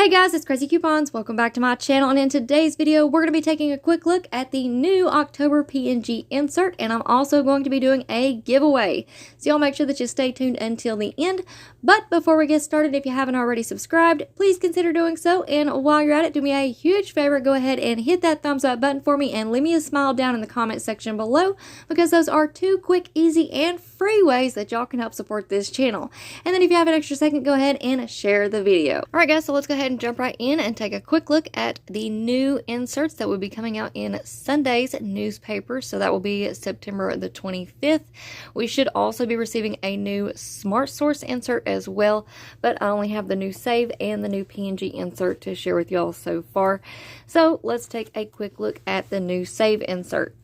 Hey guys, it's Craz-E Coupons. Welcome back to my channel, and in today's video we're going to be taking a quick look at the new October PNG Insert, and I'm also going to be doing a giveaway. So y'all make sure that you stay tuned until the end. But before we get started, if you haven't already subscribed, please consider doing so, and while you're at it, do me a huge favor, go ahead and hit that thumbs up button for me and leave me a smile down in the comment section below, because those are two quick, easy, and free ways that y'all can help support this channel. And then if you have an extra second, go ahead and share the video. Alright guys, so let's go ahead and jump right in and take a quick look at the new inserts that will be coming out in Sunday's newspaper. So that will be September the 25th. We should also be receiving a new Smart Source insert as well, but I only have the new Save and the new PNG insert to share with y'all so far. So let's take a quick look at the new Save insert.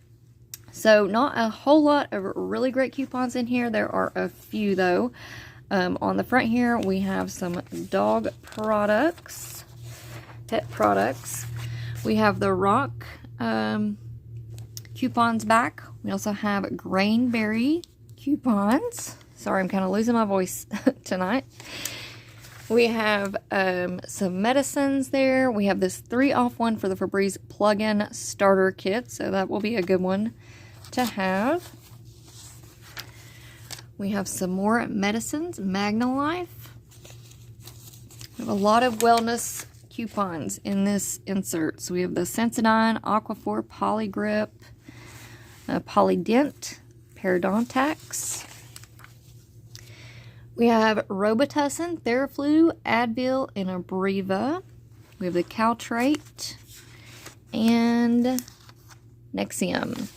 So not a whole lot of really great coupons in here. There are a few though. On the front here we have some dog products, pet products. We have the Rock coupons back. We also have Grainberry coupons. Sorry, I'm kind of losing my voice tonight. We have some medicines there. We have this 3-off-1 for the Febreze plug-in starter kit, so that will be a good one to have. We have some more medicines, MagnaLife. We have a lot of wellness coupons in this insert. So we have the Sensodyne, Aquaphor, Polygrip, Polydent, Parodontax. We have Robitussin, Theraflu, Advil, and Abreva. We have the Caltrate and Nexium.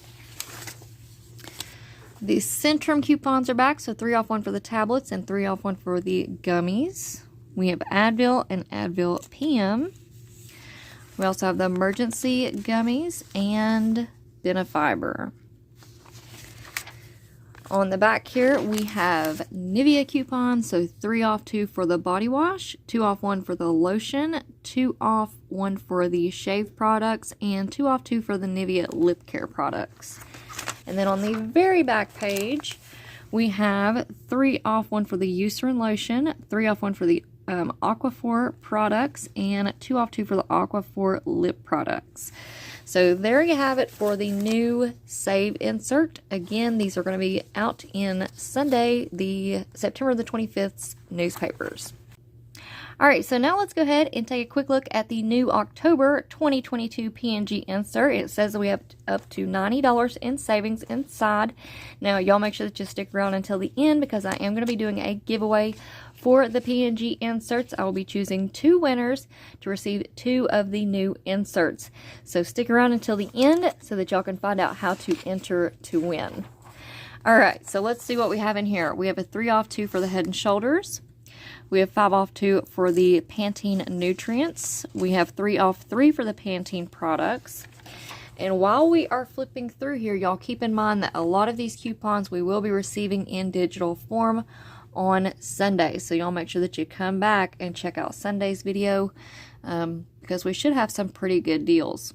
The Centrum coupons are back, so 3-off-1 for the tablets and 3-off-1 for the gummies. We have Advil and Advil PM. We also have the emergency gummies and Benefiber. On the back here, we have Nivea coupons, so 3-off-2 for the body wash, 2-off-1 for the lotion, 2-off-1 for the shave products, and 2-off-2 for the Nivea lip care products. And then on the very back page, we have 3-off-1 for the Eucerin lotion, 3-off-1 for the Aquaphor products, and 2-off-2 for the Aquaphor lip products. So there you have it for the new Save insert. Again, these are going to be out in Sunday, the September the 25th newspapers. Alright, so now let's go ahead and take a quick look at the new October 2022 PNG insert. It says that we have up to $90 in savings inside. Now, y'all make sure that you stick around until the end, because I am going to be doing a giveaway for the PNG inserts. I will be choosing 2 winners to receive 2 of the new inserts. So stick around until the end so that y'all can find out how to enter to win. Alright, so let's see what we have in here. We have a 3-off-2 for the Head & Shoulders. We have 5-off-2 for the Pantene Nutrients. We have 3-off-3 for the Pantene products. And while we are flipping through here, y'all keep in mind that a lot of these coupons we will be receiving in digital form on Sunday. So y'all make sure that you come back and check out Sunday's video, because we should have some pretty good deals.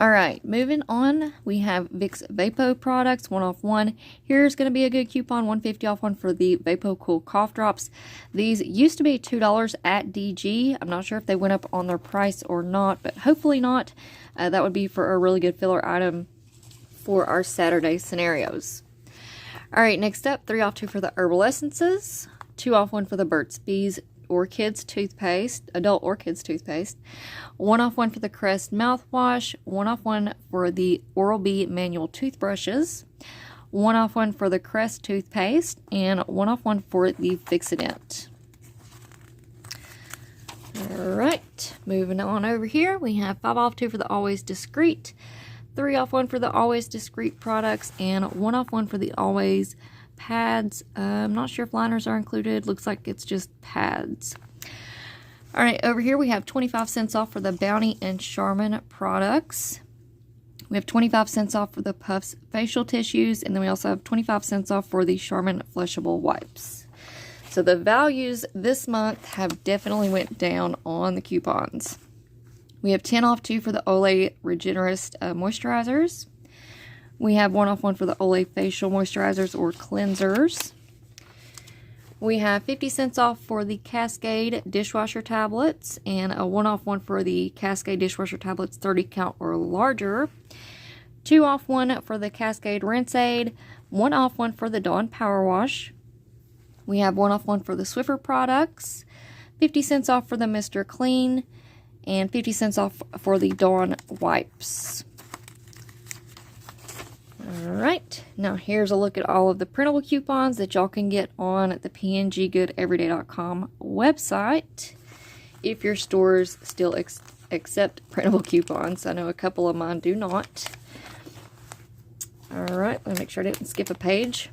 Alright, moving on, we have Vicks Vapo products, 1-off-1. Here's going to be a good coupon, 150-off-1 for the Vapo Cool Cough Drops. These used to be $2 at DG. I'm not sure if they went up on their price or not, but hopefully not. That would be for a really good filler item for our Saturday scenarios. Alright, next up, 3-off-2 for the Herbal Essences, 2-off-1 for the Burt's Bees Orchids toothpaste, adult Orchids toothpaste, 1-off-1 for the Crest mouthwash, 1-off-1 for the Oral-B manual toothbrushes, 1-off-1 for the Crest toothpaste, and 1-off-1 for the Fix-A-Dent. Alright, moving on over here, we have 5-off-2 for the Always Discreet, 3-off-1 for the Always Discreet products, and 1-off-1 for the Always pads. I'm not sure if liners are included. Looks like it's just pads. Alright, over here we have 25 cents off for the Bounty and Charmin products. We have 25 cents off for the Puffs facial tissues, and then we also have 25 cents off for the Charmin flushable wipes. So the values this month have definitely went down on the coupons. We have 10-off-2 for the Olay Regenerist moisturizers. We have 1-off-1 for the Olay facial moisturizers or cleansers. We have 50 cents off for the Cascade dishwasher tablets and a 1-off 1 for the Cascade dishwasher tablets 30 count or larger. 2-off 1 for the Cascade Rinse Aid, 1-off 1 for the Dawn Power Wash. We have 1-off 1 for the Swiffer products, 50 cents off for the Mr. Clean, and 50 cents off for the Dawn wipes. Alright, now here's a look at all of the printable coupons that y'all can get on the PNGGoodEveryday.com website. If your stores still accept printable coupons. I know a couple of mine do not. Alright, let me make sure I didn't skip a page.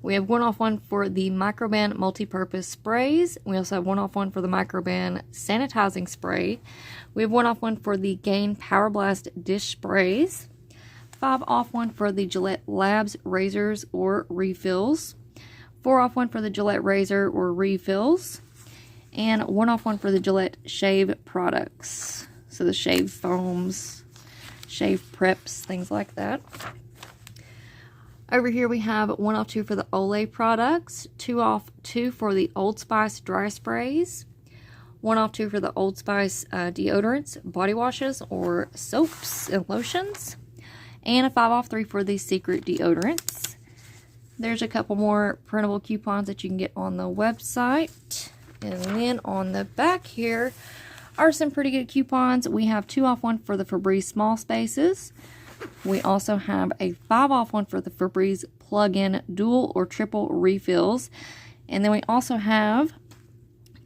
We have 1-off 1 for the Microban multi-purpose sprays. We also have 1-off 1 for the Microban sanitizing spray. We have 1-off 1 for the Gain Power Blast dish sprays. 5-off 1 for the Gillette Labs razors or refills. 4-off 1 for the Gillette razor or refills. And 1-off 1 for the Gillette shave products. So the shave foams, shave preps, things like that. Over here we have 1-off 2 for the Olay products. 2-off 2 for the Old Spice dry sprays. 1-off 2 for the Old Spice deodorants, body washes, or soaps and lotions. And a 5-off 3 for the Secret deodorants. There's a couple more printable coupons that you can get on the website. And then on the back here are some pretty good coupons. We have 2-off 1 for the Febreze Small Spaces. We also have a 5-off 1 for the Febreze plug-in dual or triple refills. And then we also have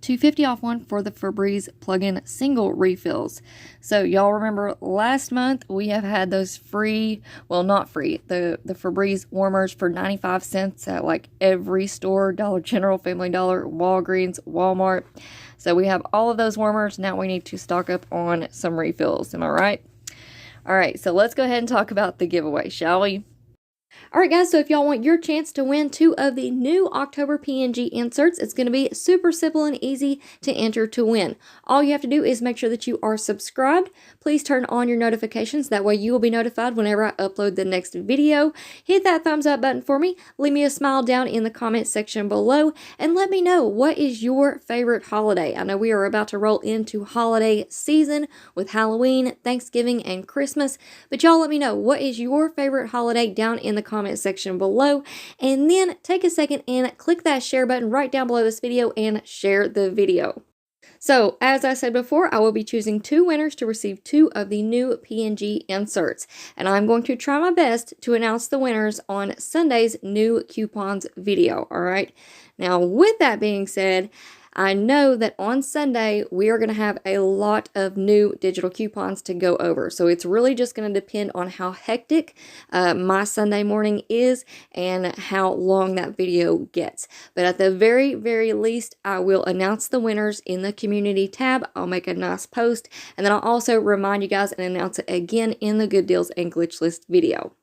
2 50-off 1 for the Febreze plug-in single refills. So y'all remember last month we have had those free, well not free, the Febreze warmers for 95 cents at like every store, Dollar General, Family Dollar, Walgreens, Walmart. So we have all of those warmers. Now we need to stock up on some refills. Am I right? Alright, so let's go ahead and talk about the giveaway, shall we? Alright guys, so if y'all want your chance to win 2 of the new October PNG inserts, it's going to be super simple and easy to enter to win. All you have to do is make sure that you are subscribed. Please turn on your notifications. That way you will be notified whenever I upload the next video. Hit that thumbs up button for me. Leave me a smile down in the comment section below. And let me know, what is your favorite holiday? I know we are about to roll into holiday season with Halloween, Thanksgiving, and Christmas. But y'all let me know, what is your favorite holiday down in the comment section below, and then take a second and click that share button right down below this video and share the video. So, as I said before, I will be choosing 2 winners to receive 2 of the new PNG inserts, and I'm going to try my best to announce the winners on Sunday's new coupons video, alright? Now, with that being said, I know that on Sunday, we are going to have a lot of new digital coupons to go over. So it's really just going to depend on how hectic my Sunday morning is and how long that video gets. But at the very, very least, I will announce the winners in the community tab. I'll make a nice post, and then I'll also remind you guys and announce it again in the Good Deals and Glitch List video.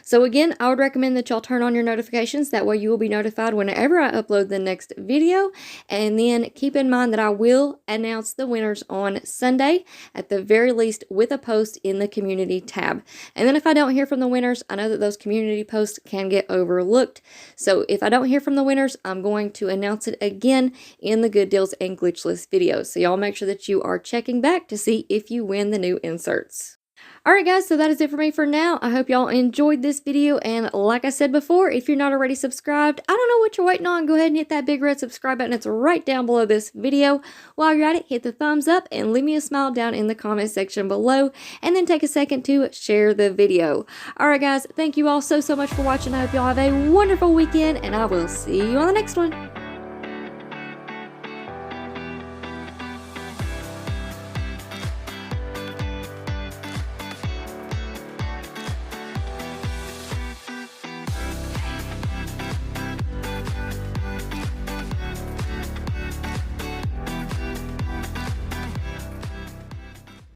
So again, I would recommend that y'all turn on your notifications. That way you will be notified whenever I upload the next video. And then keep in mind that I will announce the winners on Sunday, at the very least with a post in the community tab. And then if I don't hear from the winners, I know that those community posts can get overlooked. So if I don't hear from the winners, I'm going to announce it again in the Good Deals and Glitch List videos. So y'all make sure that you are checking back to see if you win the new inserts. Alright guys, so that is it for me for now. I hope y'all enjoyed this video, and like I said before, if you're not already subscribed, I don't know what you're waiting on. Go ahead and hit that big red subscribe button. It's right down below this video. While you're at it, hit the thumbs up and leave me a smile down in the comment section below, and then take a second to share the video. Alright guys, thank you all so much for watching. I hope y'all have a wonderful weekend, and I will see you on the next one.